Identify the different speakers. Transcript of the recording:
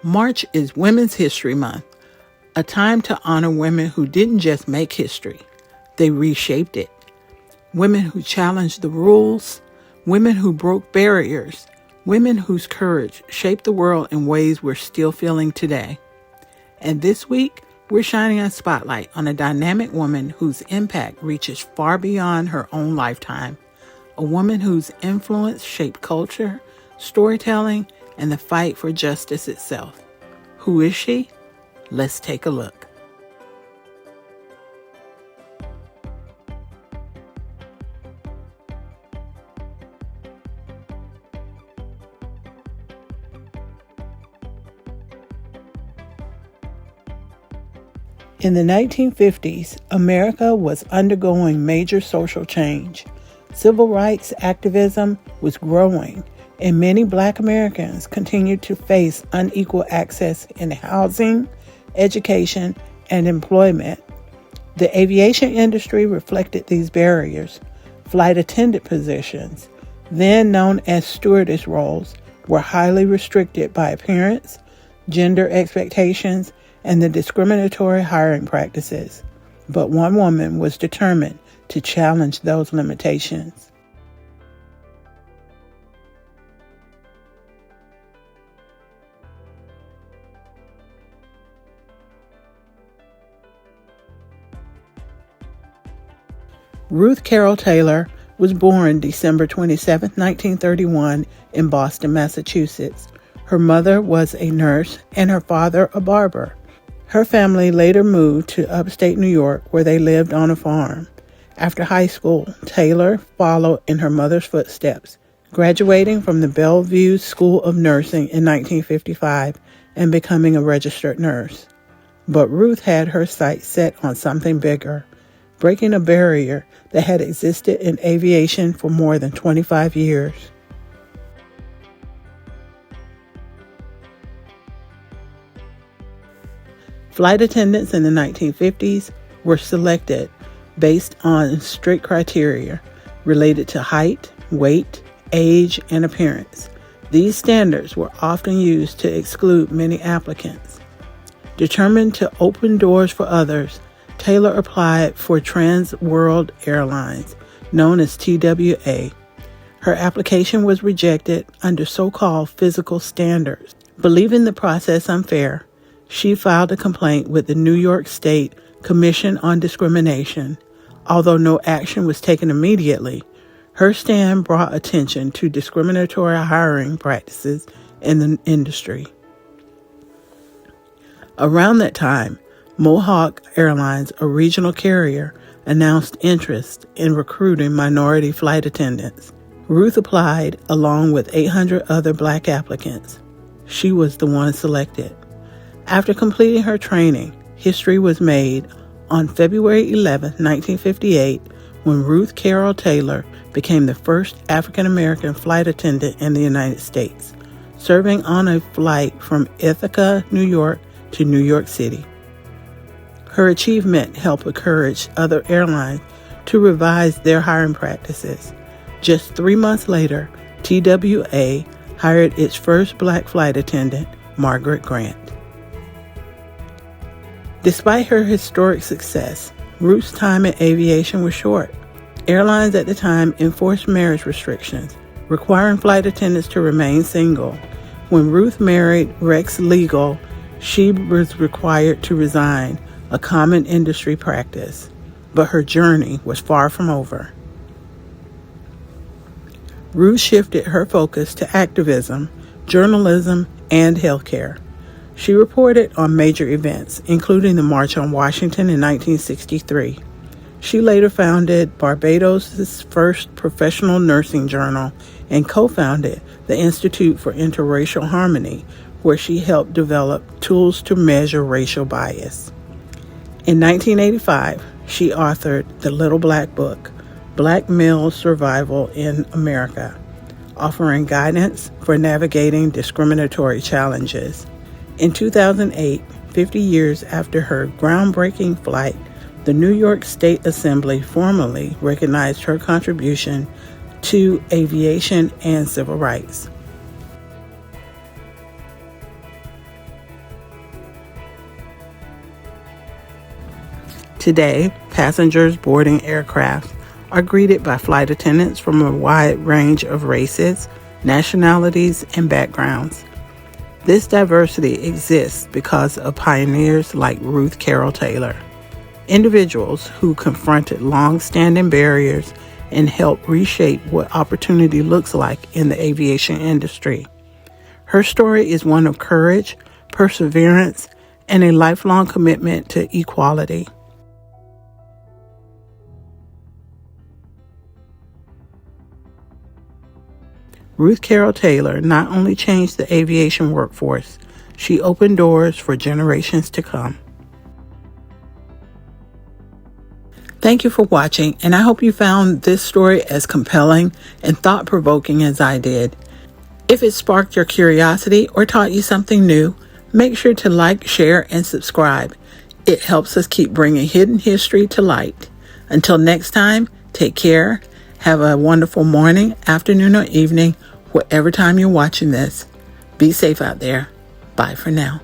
Speaker 1: March is Women's History Month, a time to honor women who didn't just make history, they reshaped it. Women who challenged the rules, women who broke barriers, women whose courage shaped the world in ways we're still feeling today. And this week, we're shining a spotlight on a dynamic woman whose impact reaches far beyond her own lifetime, a woman whose influence shaped culture, storytelling, and the fight for justice itself. Who is she? Let's take a look. In the 1950s, America was undergoing major social change. Civil rights activism was growing, and many Black Americans continued to face unequal access in housing, education, and employment. The aviation industry reflected these barriers. Flight attendant positions, then known as stewardess roles, were highly restricted by appearance, gender expectations, and the discriminatory hiring practices. But one woman was determined to challenge those limitations. Ruth Carol Taylor was born December 27, 1931, in Boston, Massachusetts. Her mother was a nurse and her father a barber. Her family later moved to upstate New York, where they lived on a farm. After high school, Taylor followed in her mother's footsteps, graduating from the Bellevue School of Nursing in 1955 and becoming a registered nurse. But Ruth had her sights set on something bigger, breaking a barrier that had existed in aviation for more than 25 years. Flight attendants in the 1950s were selected based on strict criteria related to height, weight, age, and appearance. These standards were often used to exclude many applicants. Determined to open doors for others, Taylor applied for Trans World Airlines, known as TWA. Her application was rejected under so-called physical standards. Believing the process unfair, she filed a complaint with the New York State Commission on Discrimination. Although no action was taken immediately, her stand brought attention to discriminatory hiring practices in the industry. Around that time, Mohawk Airlines, a regional carrier, announced interest in recruiting minority flight attendants. Ruth applied along with 800 other Black applicants. She was the one selected. After completing her training, history was made on February 11, 1958, when Ruth Carol Taylor became the first African-American flight attendant in the United States, serving on a flight from Ithaca, New York to New York City. Her achievement helped encourage other airlines to revise their hiring practices. Just 3 months later, TWA hired its first Black flight attendant, Margaret Grant. Despite her historic success, Ruth's time in aviation was short. Airlines at the time enforced marriage restrictions, requiring flight attendants to remain single. When Ruth married Rex Legal, she was required to resign, a common industry practice. But her journey was far from over. Ruth shifted her focus to activism, journalism, and healthcare. She reported on major events, including the March on Washington in 1963. She later founded Barbados' first professional nursing journal and co-founded the Institute for Interracial Harmony, where she helped develop tools to measure racial bias. In 1985, she authored The Little Black Book, Black Male Survival in America, offering guidance for navigating discriminatory challenges. In 2008, 50 years after her groundbreaking flight, the New York State Assembly formally recognized her contribution to aviation and civil rights. Today, passengers boarding aircraft are greeted by flight attendants from a wide range of races, nationalities, and backgrounds. This diversity exists because of pioneers like Ruth Carol Taylor, individuals who confronted long-standing barriers and helped reshape what opportunity looks like in the aviation industry. Her story is one of courage, perseverance, and a lifelong commitment to equality. Ruth Carol Taylor not only changed the aviation workforce, she opened doors for generations to come. Thank you for watching, and I hope you found this story as compelling and thought-provoking as I did. If it sparked your curiosity or taught you something new, make sure to like, share, and subscribe. It helps us keep bringing hidden history to light. Until next time, take care. Have a wonderful morning, afternoon, or evening, whatever time you're watching this. Be safe out there. Bye for now.